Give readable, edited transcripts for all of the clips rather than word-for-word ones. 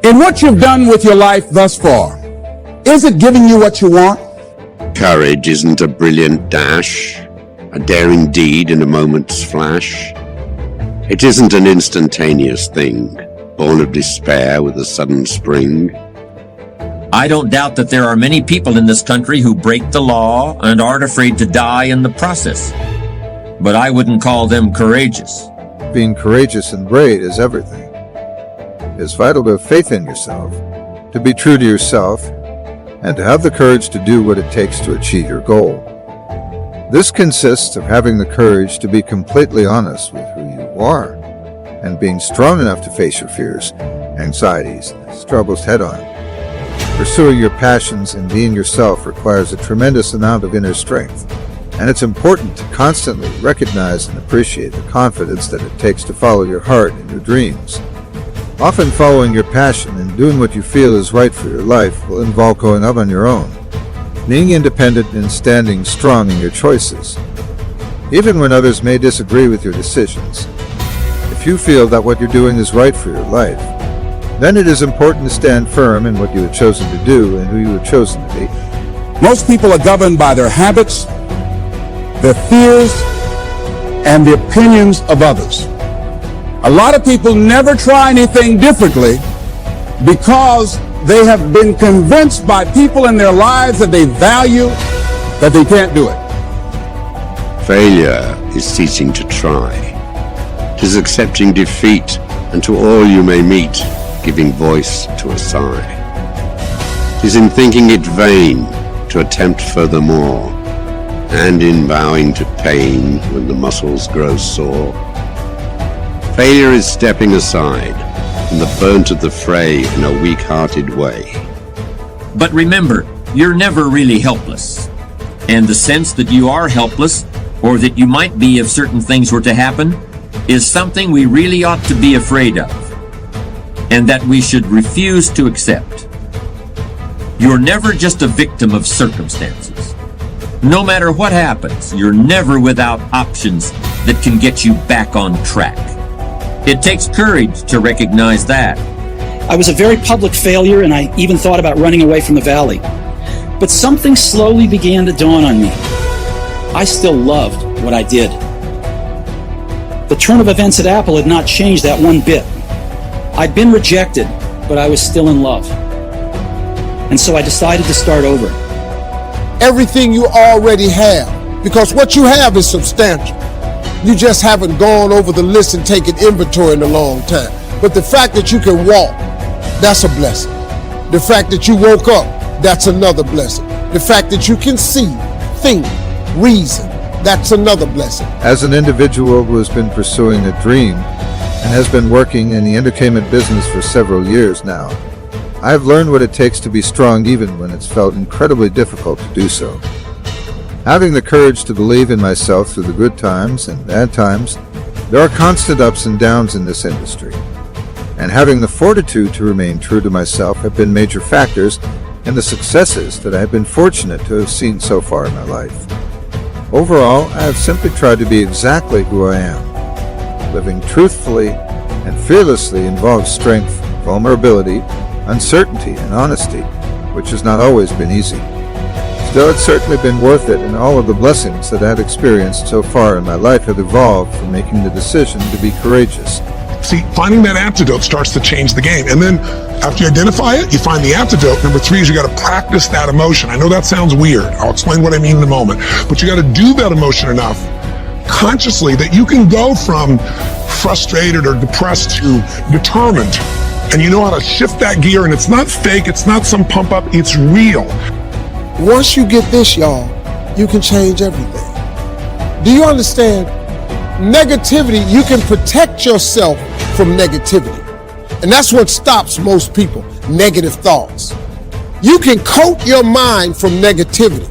In what you've done with your life thus far, is it giving you what you want? Courage isn't a brilliant dash, a daring deed in a moment's flash. It isn't an instantaneous thing, born of despair with a sudden spring. I don't doubt that there are many people in this country who break the law and aren't afraid to die in the process. But I wouldn't call them courageous. Being courageous and brave is everything. It's vital to have faith in yourself, to be true to yourself, and to have the courage to do what it takes to achieve your goal. This consists of having the courage to be completely honest with who you are, and being strong enough to face your fears, anxieties, and struggles head-on. Pursuing your passions and being yourself requires a tremendous amount of inner strength, and it's important to constantly recognize and appreciate the confidence that it takes to follow your heart and your dreams. Often following your passion and doing what you feel is right for your life will involve going out on your own, being independent and standing strong in your choices. Even when others may disagree with your decisions, if you feel that what you're doing is right for your life, then it is important to stand firm in what you have chosen to do and who you have chosen to be. Most people are governed by their habits, their fears, and the opinions of others. A lot of people never try anything differently because they have been convinced by people in their lives that they value that they can't do it. Failure is ceasing to try. 'Tis accepting defeat, and to all you may meet, giving voice to a sigh. 'Tis in thinking it vain to attempt furthermore, and in bowing to pain when the muscles grow sore. Failure is stepping aside from the burnt of the fray in a weak-hearted way. But remember, you're never really helpless. And the sense that you are helpless, or that you might be if certain things were to happen, is something we really ought to be afraid of, and that we should refuse to accept. You're never just a victim of circumstances. No matter what happens, you're never without options that can get you back on track. It takes courage to recognize that. I was a very public failure, and I even thought about running away from the valley. But something slowly began to dawn on me. I still loved what I did. The turn of events at Apple had not changed that one bit. I'd been rejected, but I was still in love. And so I decided to start over. Everything you already have, because what you have is substantial. You just haven't gone over the list and taken inventory in a long time. But the fact that you can walk, that's a blessing. The fact that you woke up, that's another blessing. The fact that you can see, think, reason, that's another blessing. As an individual who has been pursuing a dream and has been working in the entertainment business for several years now, I have learned what it takes to be strong even when it's felt incredibly difficult to do so. Having the courage to believe in myself through the good times and bad times, there are constant ups and downs in this industry. And having the fortitude to remain true to myself have been major factors in the successes that I have been fortunate to have seen so far in my life. Overall, I have simply tried to be exactly who I am. Living truthfully and fearlessly involves strength, vulnerability, uncertainty, and honesty, which has not always been easy. Still, it's certainly been worth it, and all of the blessings that I've experienced so far in my life have evolved from making the decision to be courageous. See, finding that antidote starts to change the game. And then after you identify it, you find the antidote. Number 3 is you got to practice that emotion. I know that sounds weird. I'll explain what I mean in a moment. But you got to do that emotion enough consciously that you can go from frustrated or depressed to determined. And you know how to shift that gear, and it's not fake, it's not some pump up, it's real. Once you get this, y'all, you can change everything. Do you understand? Negativity, you can protect yourself from negativity. And that's what stops most people, negative thoughts. You can coat your mind from negativity.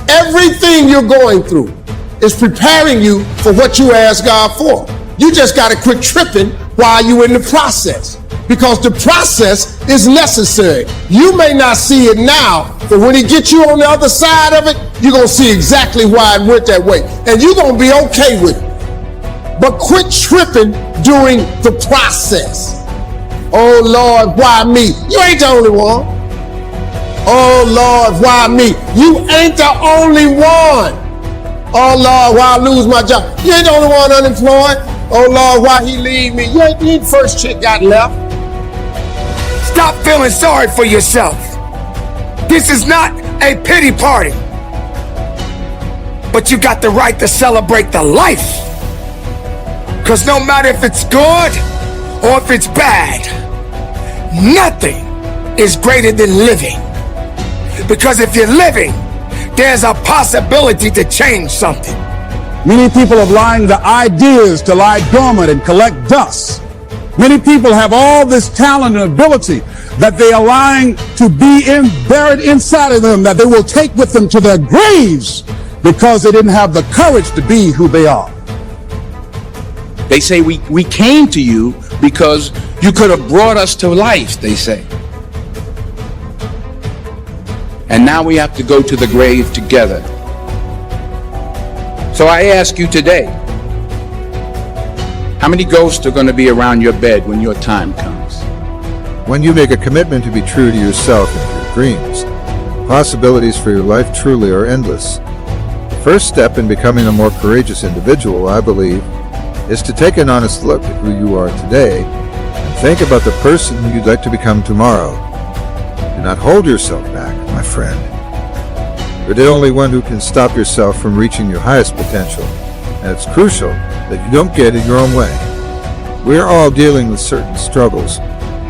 Everything you're going through is preparing you for what you ask God for. You just got to quit tripping while you're in the process, because the process is necessary. You may not see it now, but when he gets you on the other side of it, you're going to see exactly why it went that way. And you're going to be okay with it. But quit tripping during the process. Oh Lord, why me? You ain't the only one. Oh Lord, why me? You ain't the only one. Oh Lord, why I lose my job? You ain't the only one unemployed. Oh Lord, why he leave me? You ain't the first chick got left. Stop feeling sorry for yourself. This is not a pity party. But you got the right to celebrate the life. Because no matter if it's good or if it's bad, nothing is greater than living. Because if you're living, there's a possibility to change something. Many people have allowing the ideas to lie dormant and collect dust. Many people have all this talent and ability that they are allowing to be buried inside of them, that they will take with them to their graves because they didn't have the courage to be who they are. They say we came to you because you could have brought us to life, they say. And now we have to go to the grave together. So I ask you today, how many ghosts are going to be around your bed when your time comes? When you make a commitment to be true to yourself and to your dreams, possibilities for your life truly are endless. The first step in becoming a more courageous individual, I believe, is to take an honest look at who you are today and think about the person who you'd like to become tomorrow. Do not hold yourself back, my friend. You're the only one who can stop yourself from reaching your highest potential, and it's crucial that you don't get in your own way. We're all dealing with certain struggles,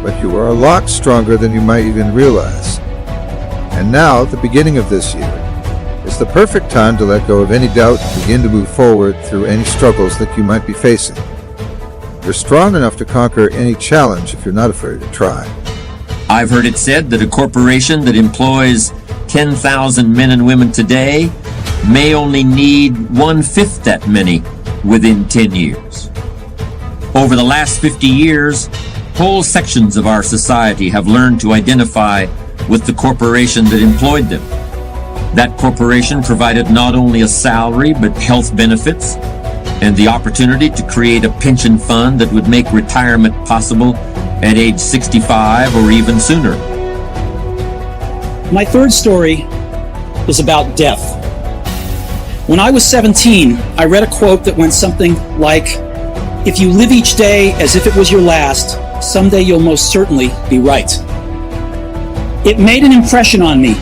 but you are a lot stronger than you might even realize. And now, the beginning of this year, is the perfect time to let go of any doubt and begin to move forward through any struggles that you might be facing. You're strong enough to conquer any challenge if you're not afraid to try. I've heard it said that a corporation that employs 10,000 men and women today may only need 1/5 that many within 10 years. Over the last 50 years, whole sections of our society have learned to identify with the corporation that employed them. That corporation provided not only a salary, but health benefits and the opportunity to create a pension fund that would make retirement possible at age 65 or even sooner. My third story is about death. When I was 17, I read a quote that went something like, "If you live each day as if it was your last, someday you'll most certainly be right." It made an impression on me,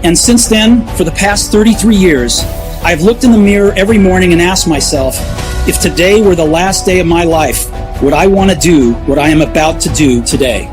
and since then, for the past 33 years, I've looked in the mirror every morning and asked myself, if today were the last day of my life, would I want to do what I am about to do today?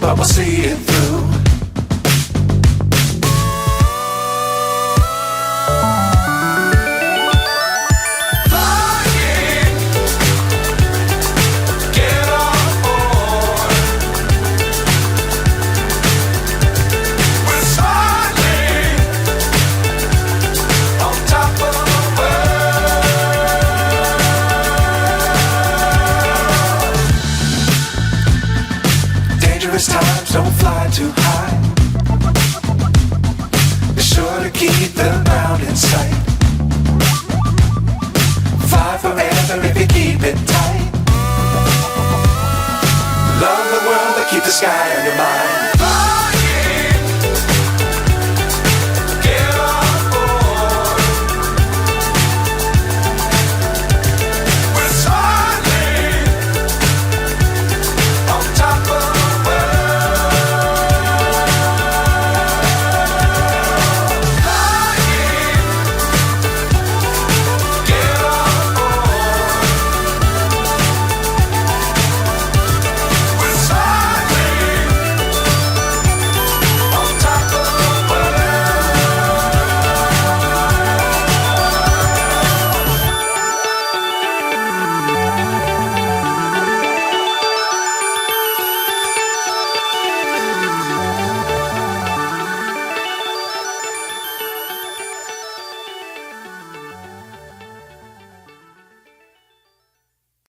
but we'll see it through. Times don't fly too high. Be sure to keep the ground in sight. Fly forever if you keep it tight. Love the world but keep the sky on your mind.